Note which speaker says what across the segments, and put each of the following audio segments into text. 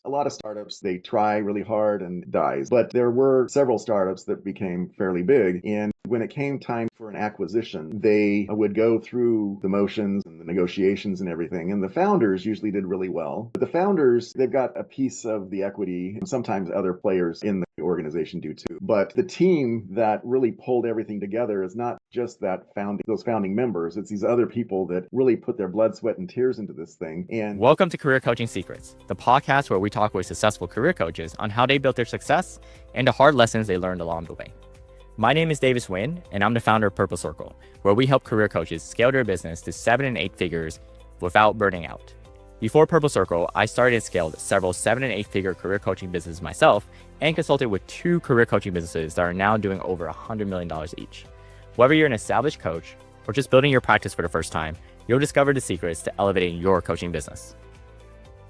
Speaker 1: A lot of startups, they try really hard and dies. But there were several startups that became fairly big. And when it came time for an acquisition, they would go through the motions and the negotiations and everything. And the founders usually did really well. But the founders, they've got a piece of the equity, and sometimes other players in the organization do too. But the team that really pulled everything together is not just those founding members. It's these other people that really put their blood, sweat, and tears into this thing. And
Speaker 2: welcome to Career Coaching Secrets, the podcast where we talk with successful career coaches on how they built their success and the hard lessons they learned along the way. My name is Davis Nguyen, and I'm the founder of Purple Circle, where we help career coaches scale their business to 7 and 8 figures without burning out. Before Purple Circle, I started and scaled several 7 and 8 figure career coaching businesses myself and consulted with 2 career coaching businesses that are now doing over $100 million each. Whether you're an established coach or just building your practice for the first time, you'll discover the secrets to elevating your coaching business.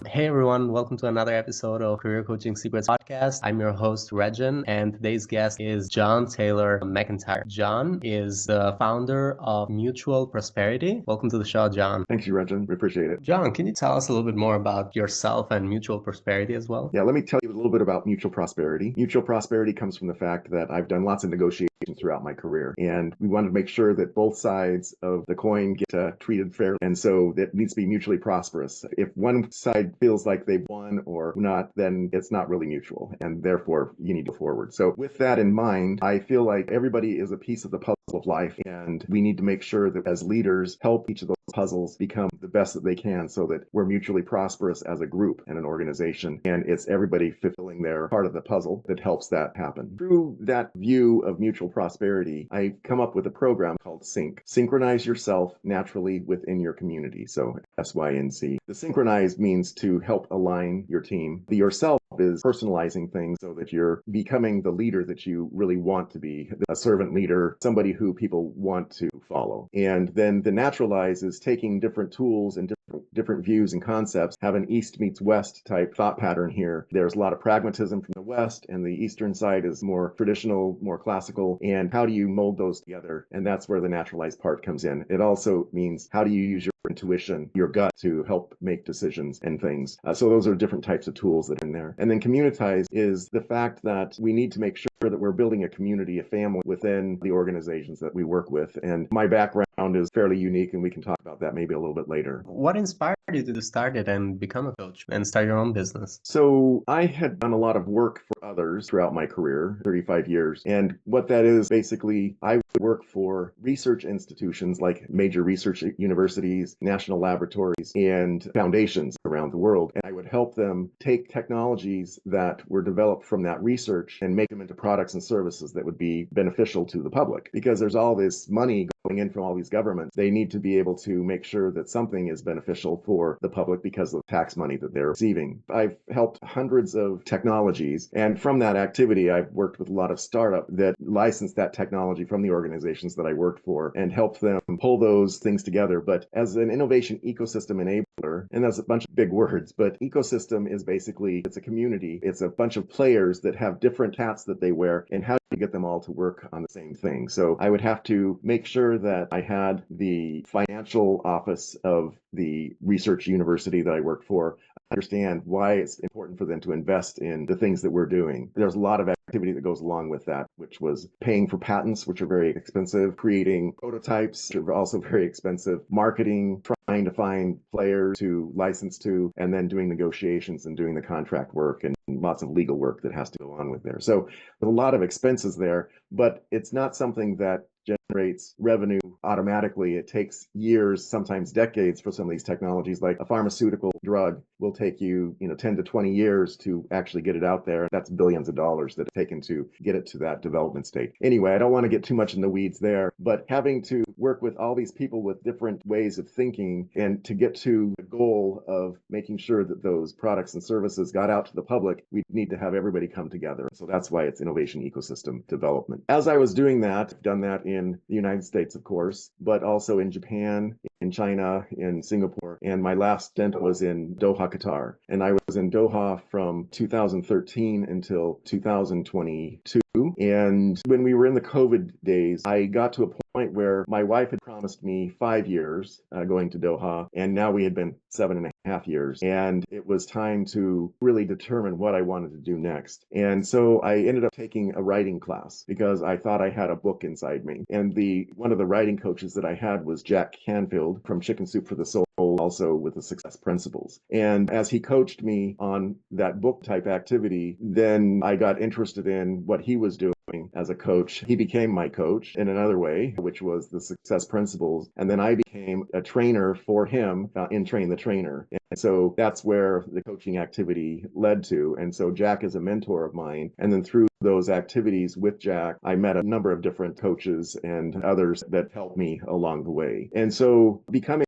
Speaker 3: Hey everyone, welcome to another episode of Career Coaching Secrets Podcast. I'm your host, Regin, and today's guest is John Taylor McEntire. John is the founder of Mutual Prosperity. Welcome to the show, John.
Speaker 1: Thank you, Regin. We appreciate it.
Speaker 3: John, can you tell us a little bit more about yourself and Mutual Prosperity as well?
Speaker 1: Yeah, let me tell you a little bit about Mutual Prosperity. Mutual Prosperity comes from the fact that I've done lots of negotiations throughout my career, and we wanted to make sure that both sides of the coin get treated fairly, and so it needs to be mutually prosperous. If one side feels like they've won or not, then it's not really mutual, and therefore you need to go forward. So with that in mind, I feel like everybody is a piece of the puzzle of life, and we need to make sure that as leaders help each of those puzzles become the best that they can so that we're mutually prosperous as a group and an organization, and it's everybody fulfilling their part of the puzzle that helps that happen. Through that view of mutual prosperity, I've come up with a program called Sync. Synchronize yourself naturally within your community. So SYNC. The synchronize means to help align your team. The yourself is personalizing things so that you're becoming the leader that you really want to be, a servant leader, somebody who people want to follow. And then the naturalize is taking different tools and different views and concepts, have an East meets West type thought pattern here. There's a lot of pragmatism from the West, and the Eastern side is more traditional, more classical. And how do you mold those together? And that's where the naturalized part comes in. It also means how do you use your intuition, your gut to help make decisions and things. So those are different types of tools that are in there. And then communitize is the fact that we need to make sure that we're building a community, a family within the organizations that we work with. And my background is fairly unique, and we can talk about that maybe a little bit later.
Speaker 3: What inspired you to start it and become a coach and start your own business?
Speaker 1: So I had done a lot of work for others throughout my career, 35 years. And what that is, basically, I would work for research institutions like major research universities, national laboratories, and foundations around the world. And I would help them take technologies that were developed from that research and make them into products and services that would be beneficial to the public. Because there's all this money going in from all these governments, they need to be able to make sure that something is beneficial for the public because of the tax money that they're receiving. I've helped hundreds of technologies, and from that activity, I've worked with a lot of startups that licensed that technology from the organizations that I worked for and helped them pull those things together. But as an innovation ecosystem enabler, and that's a bunch of big words, but ecosystem is basically, it's a community. It's a bunch of players that have different hats that they wear, and how to get them all to work on the same thing. So I would have to make sure that I had the financial office of the research university that I worked for understand why it's important for them to invest in the things that we're doing. There's a lot of activity that goes along with that, which was paying for patents, which are very expensive, creating prototypes, which are also very expensive, marketing, trying to find players to license to, and then doing negotiations and doing the contract work and lots of legal work that has to go on with there. So there's a lot of expenses there, but it's not something that generates revenue automatically. It takes years, sometimes decades for some of these technologies. Like a pharmaceutical drug will take you, 10 to 20 years to actually get it out there. That's billions of dollars that are taken to get it to that development state. Anyway, I don't want to get too much in the weeds there, but having to work with all these people with different ways of thinking and to get to the goal of making sure that those products and services got out to the public, we need to have everybody come together. So that's why it's innovation ecosystem development. As I was doing that, I've done that in the United States, of course, but also in Japan, in China, in Singapore, and my last stint was in Doha, Qatar. And I was in Doha from 2013 until 2022. And when we were in the COVID days, I got to a point where my wife had promised me 5 years going to Doha, and now we had been 7.5 half years, and it was time to really determine what I wanted to do next. And so I ended up taking a writing class because I thought I had a book inside me. And one of the writing coaches that I had was Jack Canfield from Chicken Soup for the Soul, also with the Success Principles. And as he coached me on that book type activity, then I got interested in what he was doing as a coach. He became my coach in another way, which was the Success Principles. And then I became a trainer for him in Train the Trainer. And so that's where the coaching activity led to. And so Jack is a mentor of mine. And then through those activities with Jack, I met a number of different coaches and others that helped me along the way. And so becoming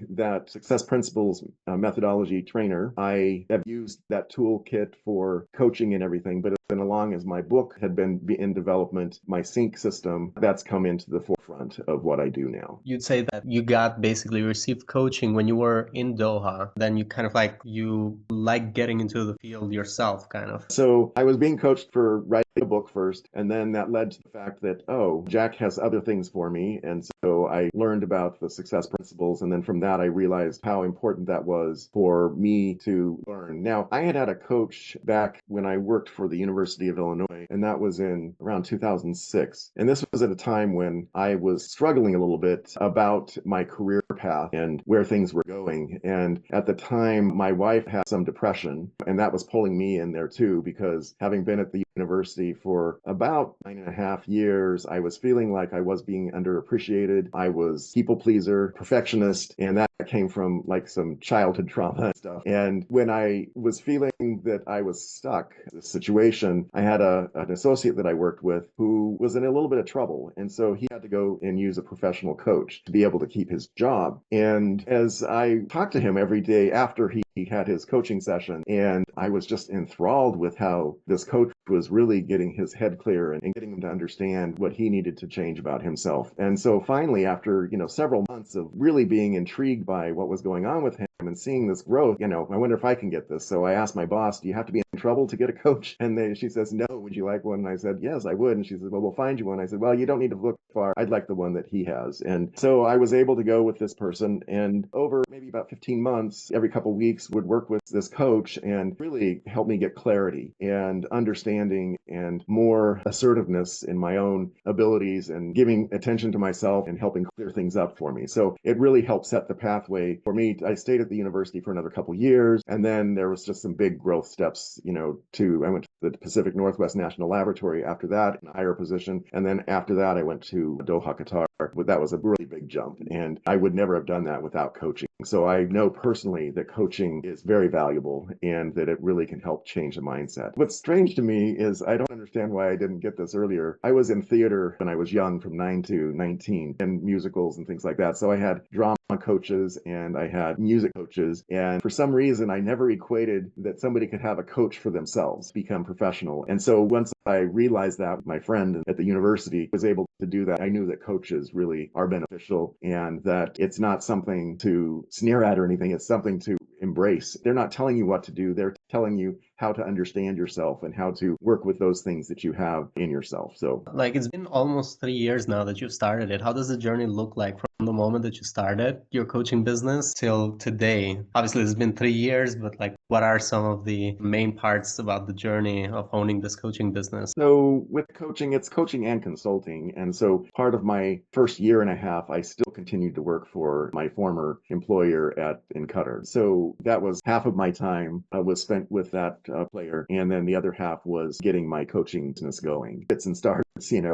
Speaker 1: that Success Principles methodology trainer, I have used that toolkit for coaching and everything, but then along as my book had been in development, my sync system, that's come into the forefront of what I do now.
Speaker 3: You'd say that you got basically received coaching when you were in Doha, then you kind of you like getting into the field yourself, kind of.
Speaker 1: So I was being coached for writing a book first, and then that led to the fact that, oh, Jack has other things for me. And so I learned about the Success Principles, and then from that I realized how important that was for me to learn. Now, I had a coach back when I worked for the University of Illinois, and that was in around 2006. And this was at a time when I was struggling a little bit about my career path and where things were going. And at the time, my wife had some depression, and that was pulling me in there too, because having been at the university for about 9.5 years, I was feeling like I was being underappreciated. I was people pleaser, perfectionist, and that came from some childhood trauma and stuff. And when I was feeling that I was stuck in this situation, I had an associate that I worked with who was in a little bit of trouble. And so he had to go and use a professional coach to be able to keep his job. And as I talked to him every day after he had his coaching session, and I was just enthralled with how this coach was really getting his head clear and getting him to understand what he needed to change about himself. And so finally, after several months of really being intrigued by what was going on with him and seeing this growth, I wonder if I can get this. So I asked my boss, do you have to be in trouble to get a coach? And she says, no, would you like one? And I said, yes, I would. And she said, well, we'll find you one. I said, well, you don't need to look far. I'd like the one that he has. And so I was able to go with this person, and over maybe about 15 months, every couple of weeks would work with this coach and really help me get clarity and understanding and more assertiveness in my own abilities and giving attention to myself and helping clear things up for me. So it really helped set the pathway for me. I stayed at the university for another couple of years, and then there was just some big growth steps, I went to the Pacific Northwest National Laboratory after that in a higher position. And then after that, I went to Doha, Qatar. But that was a really big jump, and I would never have done that without coaching. So I know personally that coaching is very valuable and that it really can help change the mindset. What's strange to me is I don't understand why I didn't get this earlier. I was in theater when I was young, from 9 to 19, and musicals and things like that. So I had drama coaches and I had music coaches. And for some reason, I never equated that somebody could have a coach for themselves, become professional. And so once I realized that, my friend at the university was able to do that, I knew that coaches really are beneficial and that it's not something to sneer at or anything. It's something to embrace. They're not telling you what to do. They're telling you how to understand yourself and how to work with those things that you have in yourself. So
Speaker 3: it's been almost 3 years now that you've started it. How does the journey look like from the moment that you started your coaching business till today? Obviously, it's been 3 years, but what are some of the main parts about the journey of owning this coaching business?
Speaker 1: So with coaching, it's coaching and consulting. And so part of my first year and a half, I still continued to work for my former employer in Qatar. So that was half of my time was spent with that player. And then the other half was getting my coaching business going. Bits and starts,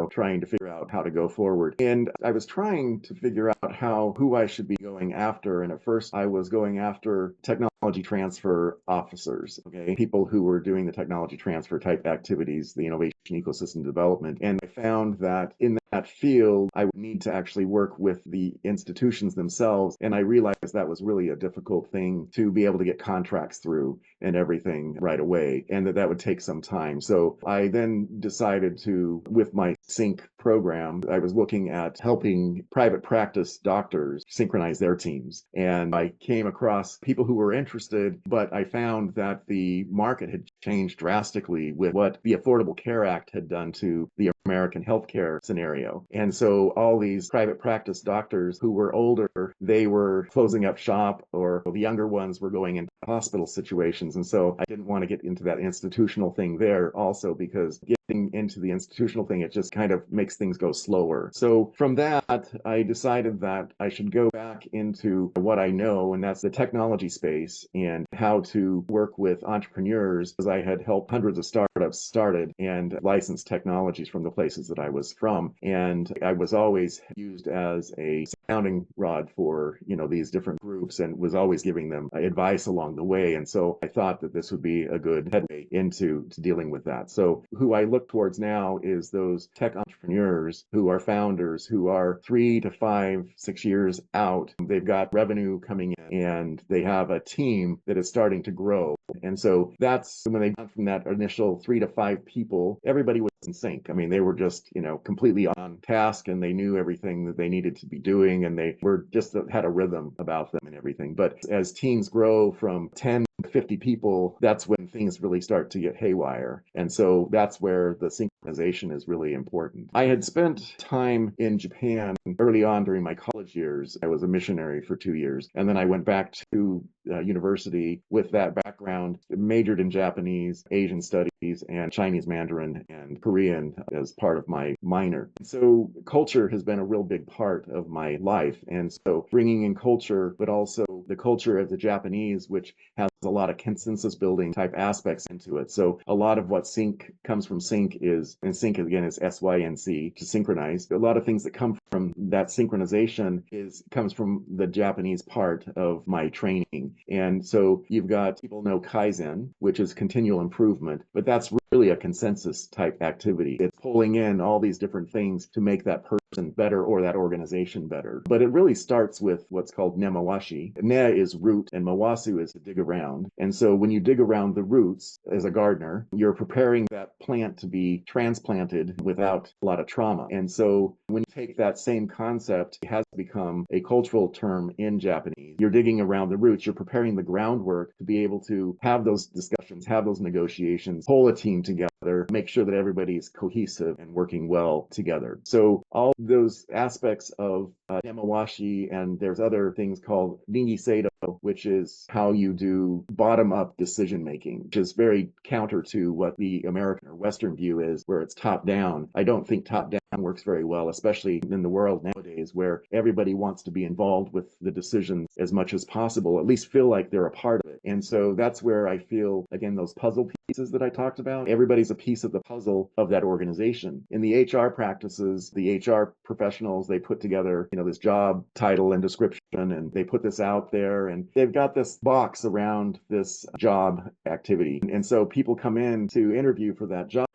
Speaker 1: trying to figure out how to go forward. And I was trying to figure out who I should be going after. And at first I was going after technology transfer officers, okay? People who were doing the technology transfer type activities, the innovation ecosystem development. And I found that in that field, I would need to actually work with the institutions themselves. And I realized that was really a difficult thing to be able to get contracts through and everything right away, and that would take some time. So I then decided to, with my sync program, I was looking at helping private practice doctors synchronize their teams. And I came across people who were interested, but I found that the market had changed drastically with what the Affordable Care Act had done to the American healthcare scenario. And so all these private practice doctors who were older, they were closing up shop, or the younger ones were going into hospital situations. And so I didn't want to get into that institutional thing there also, because getting into the institutional thing, it just kind of makes things go slower. So from that, I decided that I should go back into what I know, and that's the technology space and how to work with entrepreneurs, because I had helped hundreds of startups started and licensed technologies from the places that I was from. And I was always used as a sounding rod for, these different groups, and was always giving them advice along the way. And so I thought that this would be a good headway into dealing with that. So who I look towards now is those tech entrepreneurs who are founders, who are 3 to 5, 6 years out. They've got revenue coming in and they have a team that is starting to grow. And so that's when they went from that initial 3 to 5 people, everybody was in sync. I mean, they were just, completely on task, and they knew everything that they needed to be doing, and they were just had a rhythm about them and everything. But as teams grow from 10 to 50 people, that's when things really start to get haywire. And so that's where the synchronization is really important. I had spent time in Japan early on during my college years. I was a missionary for 2 years, and then I went back to university with that background, majored in Japanese, Asian studies, and Chinese Mandarin and Korean as part of my minor. So culture has been a real big part of my life. And so bringing in culture, but also the culture of the Japanese, which has a lot of consensus building type aspects into it. So a lot of what sync comes from sync is, and sync again is SYNC, to synchronize. A lot of things that come from that synchronization comes from the Japanese part of my training. And so you've got, people know Kaizen, which is continual improvement, but that's really a consensus type activity. It's pulling in all these different things to make that person better or that organization better. But it really starts with what's called nemawashi. Ne is root and mawasu is to dig around. And so when you dig around the roots as a gardener, you're preparing that plant to be transplanted without a lot of trauma. And so when you take that same concept, it has become a cultural term in Japanese. You're digging around the roots, you're preparing the groundwork to be able to have those discussions, have those negotiations, pull a team together, make sure that everybody's cohesive and working well together. So all those aspects of nemawashi, and there's other things called Ningi Seido, which is how you do bottom-up decision making, which is very counter to what the American or Western view is, where it's top-down. I don't think top-down works very well, especially in the world nowadays where everybody wants to be involved with the decisions as much as possible, at least feel like they're a part of it. And so that's where I feel, again, those puzzle pieces that I talked about, everybody's a piece of the puzzle of that organization. In the HR practices, the HR professionals, they put together, this job title and description, and they put this out there, and they've got this box around this job activity. And so people come in to interview for that job,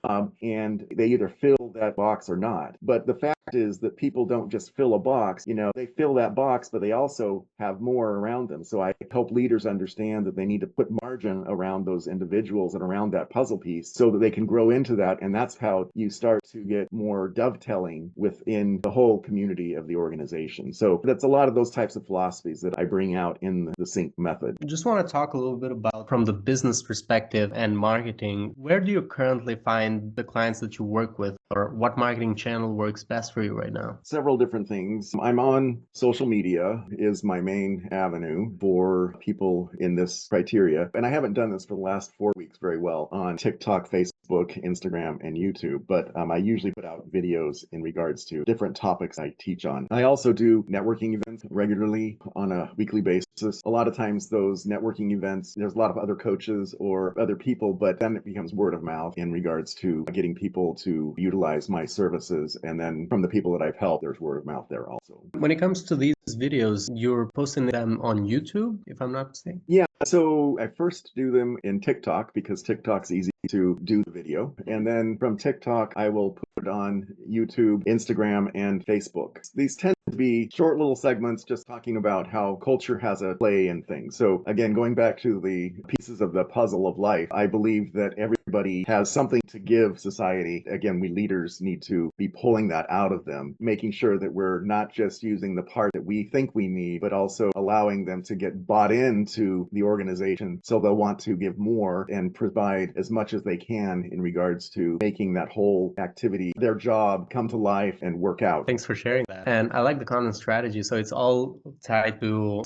Speaker 1: and they either fill that box or not. But the fact is that people don't just fill a box, they fill that box, but they also have more around them. So I help leaders understand that they need to put margin around those individuals and around that puzzle piece so that they can grow into that. And that's how you start to get more dovetailing within the whole community of the organization. So that's a lot of those types of philosophies that I bring out in the sync method.
Speaker 3: I just want to talk a little bit about, from the business perspective and marketing, where do you currently find the clients that you work with, or what marketing channel works best for you right now?
Speaker 1: Several different things. I'm on social media is my main avenue for people in this criteria. And I haven't done this for the last 4 weeks very well on TikTok, Facebook, Instagram, and YouTube. But I usually put out videos in regards to different topics I teach on. I also do networking events regularly on a weekly basis. A lot of times those networking events, there's a lot of other coaches or other people, but then it becomes word of mouth in regards to getting people to utilize my services. And then from the people that I've helped, there's word of mouth there also.
Speaker 3: When it comes to these videos, you're posting them on YouTube, if I'm not mistaken?
Speaker 1: Yeah, so I first do them in TikTok because TikTok's easy to do the video. And then from TikTok, I will put it on YouTube, Instagram, and Facebook. These tend to be short little segments just talking about how culture has a play in things. So again, going back to the pieces of the puzzle of life, I believe that everybody everybody has something to give society. Again, we leaders need to be pulling that out of them, making sure that we're not just using the part that we think we need, but also allowing them to get bought into the organization so they'll want to give more and provide as much as they can in regards to making that whole activity, their job, come to life and work out.
Speaker 3: Thanks for sharing that. And I like the content strategy. So it's all tied to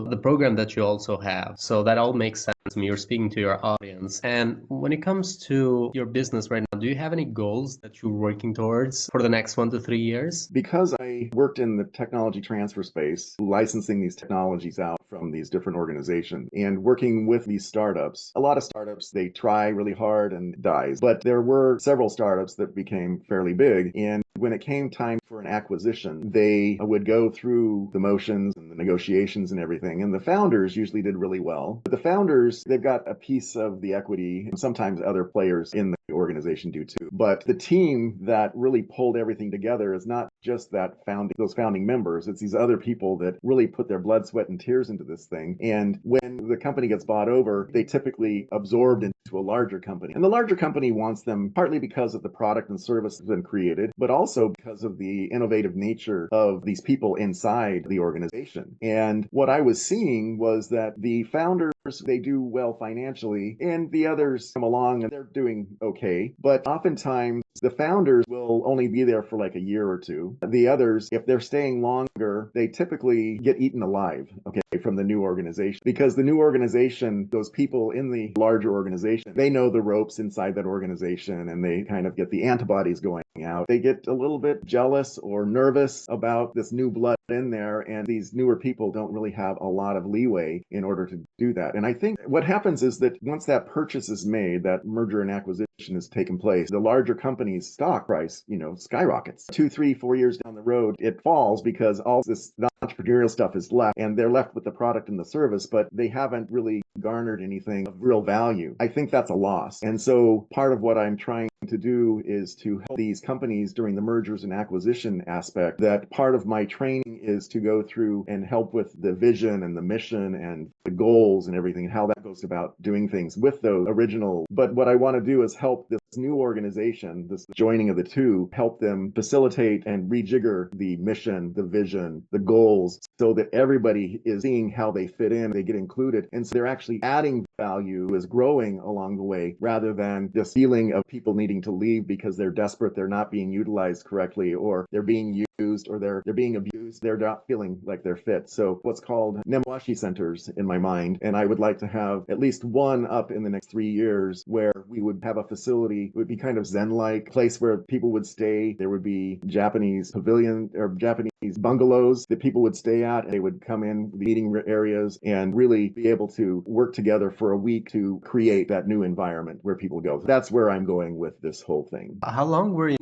Speaker 3: the program that you also have. So that all makes sense to me. You're speaking to your audience. And when it comes to your business right now, do you have any goals that you're working towards for the next 1 to 3 years?
Speaker 1: Because I worked in the technology transfer space, licensing these technologies out from these different organizations and working with these startups. A lot of startups, they try really hard and dies, but there were several startups that became fairly big. And when it came time for an acquisition, they would go through the motions and the negotiations and everything. And the founders usually did really well. But the founders, they've got a piece of the equity, and sometimes other players in the organization do too. But the team that really pulled everything together is not just those founding members. It's these other people that really put their blood, sweat, and tears into this thing. And when the company gets bought over, they typically absorbed into a larger company. And the larger company wants them partly because of the product and service that's been created, but also because of the innovative nature of these people inside the organization. And what I was seeing was that the founders, they do well financially, and the others come along and they're doing okay. But oftentimes the founders will only be there for like a year or two. The others, if they're staying longer, they typically get eaten alive, okay, from the new organization. Because the new organization, those people in the larger organization, they know the ropes inside that organization and they kind of get the antibodies going out. They get a little bit jealous or nervous about this new blood in there, and these newer people don't really have a lot of leeway in order to do that. And I think what happens is that once that purchase is made, that merger and acquisition has taken place, the larger company's stock price, skyrockets. 2, 3, 4 years down the road, it falls because all this entrepreneurial stuff is left and they're left with the product and the service, but they haven't really garnered anything of real value. I think that's a loss. And so part of what I'm trying to do is to help these companies during the mergers and acquisition aspect. That part of my training is to go through and help with the vision and the mission and the goals and everything, and how that goes about doing things with those original. But what I want to do is help this new organization, this joining of the two, help them facilitate and rejigger the mission, the vision, the goals, so that everybody is seeing how they fit in, they get included. And so they're actually adding value, is growing along the way, rather than this feeling of people needing to leave because they're desperate, they're not being utilized correctly, or they're being used, or they're being abused, they're not feeling like they're fit. So what's called Nemawashi centers in my mind, and I would like to have at least one up in the next 3 years where we would have a facility. It would be kind of Zen-like place where people would stay. There would be Japanese pavilion or Japanese bungalows that people would stay at. And they would come in the meeting areas and really be able to work together for a week to create that new environment where people go. That's where I'm going with this whole thing.
Speaker 3: How long were you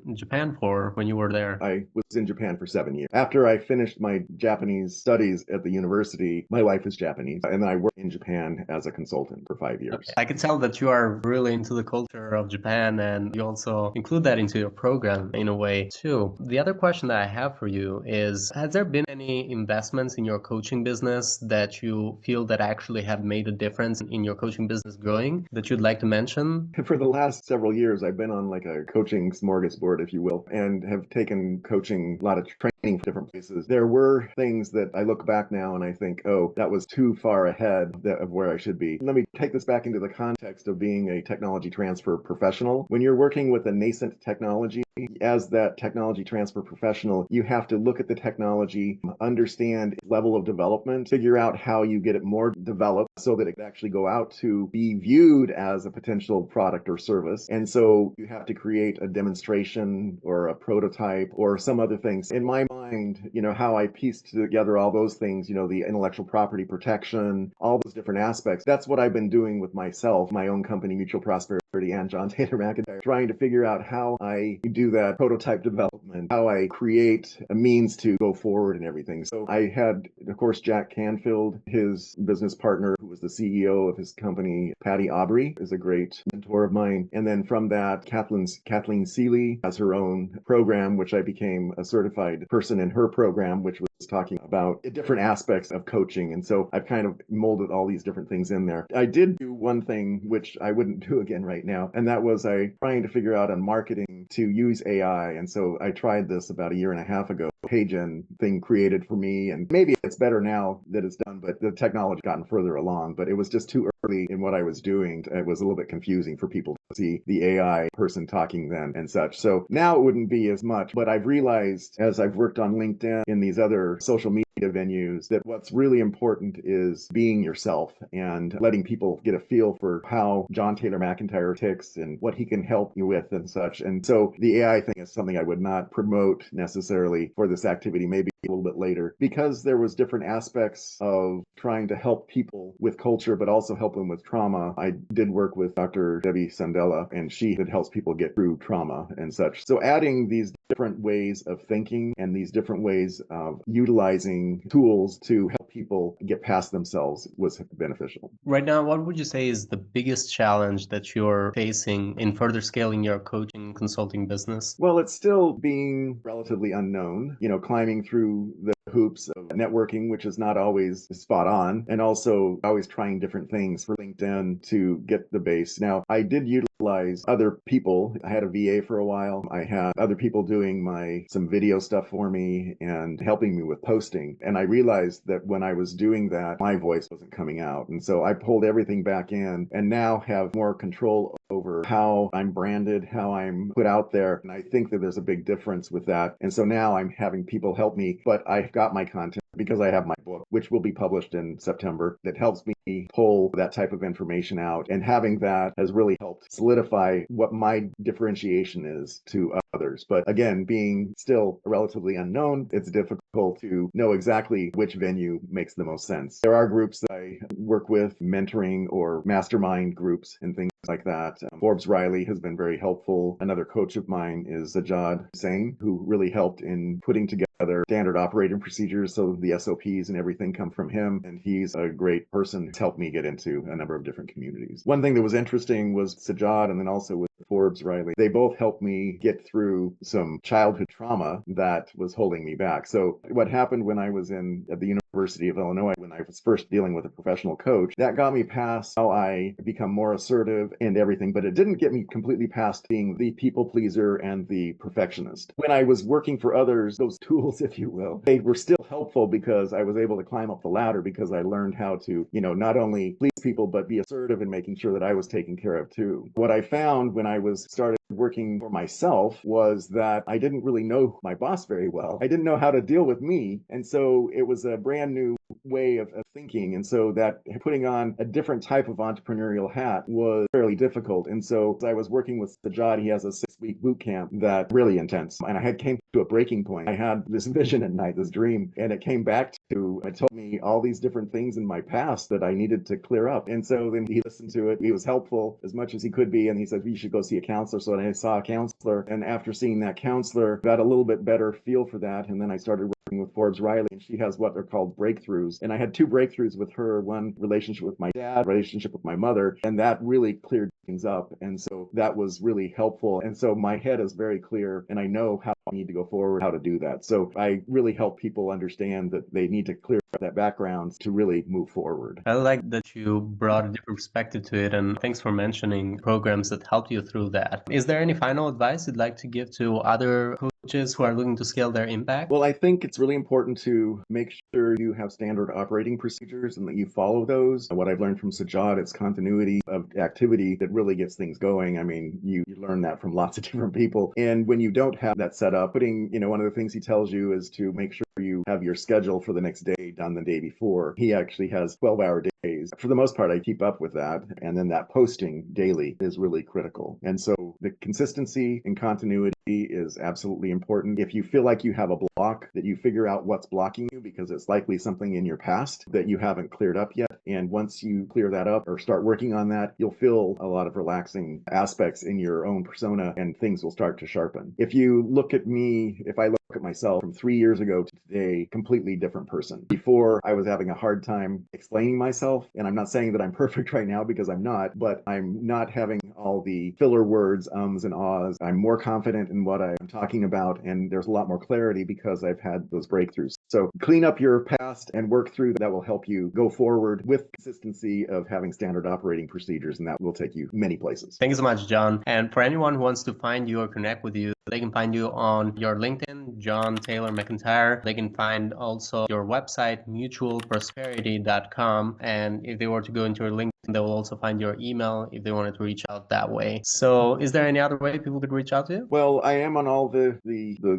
Speaker 3: in Japan for when you were there?
Speaker 1: I was in Japan for 7 years. After I finished my Japanese studies at the university, my wife is Japanese, and then I worked in Japan as a consultant for 5 years.
Speaker 3: Okay. I can tell that you are really into the culture of Japan, and you also include that into your program in a way too. The other question that I have for you is, has there been any investments in your coaching business that you feel that actually have made a difference in your coaching business growing that you'd like to mention?
Speaker 1: For the last several years, I've been on like a coaching smorgasbord, if you will, and have taken coaching, a lot of training from different places. There were things that I look back now and I think, oh, that was too far ahead of where I should be. Let me take this back into the context of being a technology transfer professional. When you're working with a nascent technology, as that technology transfer professional, you have to look at the technology, understand its level of development, figure out how you get it more developed so that it can actually go out to be viewed as a potential product or service. And so you have to create a demonstration or a prototype or some other things. In my mind, how I pieced together all those things, the intellectual property protection, all those different aspects. That's what I've been doing with myself, my own company, Mutual Prosperity, and John Taylor McEntire, trying to figure out how I do that prototype development, how I create a means to go forward and everything. So I had, of course, Jack Canfield, his business partner, who was the CEO of his company, Patty Aubrey, is a great mentor of mine. And then from that, Kathleen Seeley has her own program, which I became a certified person in her program, which was talking about different aspects of coaching. And so I've kind of molded all these different things in there. I did do one thing, which I wouldn't do again right right now. And that was trying to figure out on marketing to use AI. And so I tried this about a year and a half ago. PageN thing created for me, and maybe it's better now that it's done, but the technology gotten further along, but it was just too early in what I was doing. It was a little bit confusing for people to see the AI person talking then and such. So now it wouldn't be as much, but I've realized as I've worked on LinkedIn and these other social media venues that what's really important is being yourself and letting people get a feel for how John Taylor McEntire ticks and what he can help you with and such. And so the AI thing is something I would not promote necessarily for this activity, maybe a little bit later, because there was different aspects of trying to help people with culture, but also help them with trauma. I did work with Dr. Debbie Sandella, and she helps people get through trauma and such. So adding these different ways of thinking and these different ways of utilizing tools to help people get past themselves was beneficial.
Speaker 3: Right now, what would you say is the biggest challenge that you're facing in further scaling your coaching consulting business?
Speaker 1: Well, it's still being relatively unknown, climbing through the hoops of networking, which is not always spot on, and also always trying different things for LinkedIn to get the base. Now, I did utilize other people. I had a VA for a while. I had other people doing some video stuff for me and helping me with posting. And I realized that when I was doing that, my voice wasn't coming out. And so I pulled everything back in and now have more control over how I'm branded, how I'm put out there. And I think that there's a big difference with that. And so now I'm having people help me, but I've got my content because I have my book, which will be published in September, that helps me pull that type of information out. And having that has really helped solidify what my differentiation is to others. But again, being still relatively unknown, it's difficult to know exactly which venue makes the most sense. There are groups that I work with, mentoring or mastermind groups and things like that. Forbes Riley has been very helpful. Another coach of mine is Sajjad Hussain, who really helped in putting together standard operating procedures. So the SOPs and everything come from him. And he's a great person who's helped me get into a number of different communities. One thing that was interesting was Sajjad and then also with Forbes Riley. They both helped me get through some childhood trauma that was holding me back. So what happened when I was at the University of Illinois, when I was first dealing with a professional coach, that got me past how I become more assertive and everything, but it didn't get me completely past being the people pleaser and the perfectionist. When I was working for others, those tools, if you will, they were still helpful because I was able to climb up the ladder because I learned how to, not only please people, but be assertive in making sure that I was taken care of too. What I found when I started working for myself was that I didn't really know my boss very well. I didn't know how to deal with me. And so it was a brand new way of thinking. And so that putting on a different type of entrepreneurial hat was fairly difficult. And so as I was working with Sajjad, he has a 6-week boot camp that really intense. And I came to a breaking point. I had this vision at night, this dream, and it came back to, it told me all these different things in my past that I needed to clear up. And so then he listened to it. He was helpful as much as he could be. And he said, you should go see a counselor. So I saw a counselor. And after seeing that counselor, got a little bit better feel for that. And then I started working with Forbes Riley, and she has what are called breakthroughs. And I had 2 breakthroughs with her, one relationship with my dad, relationship with my mother, and that really cleared things up. And so that was really helpful. And so my head is very clear and I know how I need to go forward, how to do that. So I really help people understand that they need to clear up that background to really move forward.
Speaker 3: I like that you brought a different perspective to it, and thanks for mentioning programs that helped you through that. Is there any final advice you'd like to give to other coaches who are looking to scale their impact?
Speaker 1: Well, I think it's really important to make sure you have standard operating procedures and that you follow those. What I've learned from Sajjad, it's continuity of activity that really gets things going. I mean, you learn that from lots of different people. And when you don't have that set up, one of the things he tells you is to make sure you have your schedule for the next day done the day before. He actually has 12-hour days. For the most part, I keep up with that. And then that posting daily is really critical. And so the consistency and continuity is absolutely important. If you feel like you have a block, that you figure out what's blocking you, because it's likely something in your past that you haven't cleared up yet. And once you clear that up or start working on that, you'll feel a lot of relaxing aspects in your own persona and things will start to sharpen. If you look at me, if I look at myself from 3 years ago to today, completely different person. Before, I was having a hard time explaining myself, and I'm not saying that I'm perfect right now because I'm not, but I'm not having all all the filler words, ums and ahs. I'm more confident in what I'm talking about, and there's a lot more clarity because I've had those breakthroughs. So clean up your past and work through that will help you go forward with consistency of having standard operating procedures, and that will take you many places.
Speaker 3: Thank you so much, John. And for anyone who wants to find you or connect with you, they can find you on your LinkedIn, John Taylor McEntire. They can find also your website, mutualprosperity.com. And if they were to go into your LinkedIn, they will also find your email if they wanted to reach out that way. So is there any other way people could reach out to you?
Speaker 1: Well, I am on all the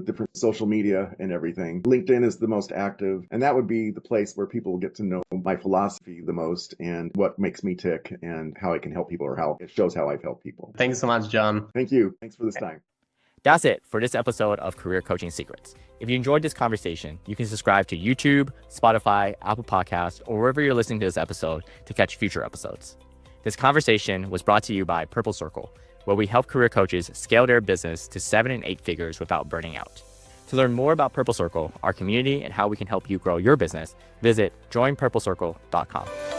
Speaker 1: different social media and everything. LinkedIn is the most active, and that would be the place where people get to know my philosophy the most and what makes me tick and how I can help people, or how it shows how I've helped people.
Speaker 3: Thank you so much, John.
Speaker 1: Thank you. Thanks for this time.
Speaker 2: That's it for this episode of Career Coaching Secrets. If you enjoyed this conversation, you can subscribe to YouTube, Spotify, Apple Podcasts, or wherever you're listening to this episode to catch future episodes. This conversation was brought to you by Purple Circle, where we help career coaches scale their business to 7 and 8 figures without burning out. To learn more about Purple Circle, our community, and how we can help you grow your business, visit joinpurplecircle.com.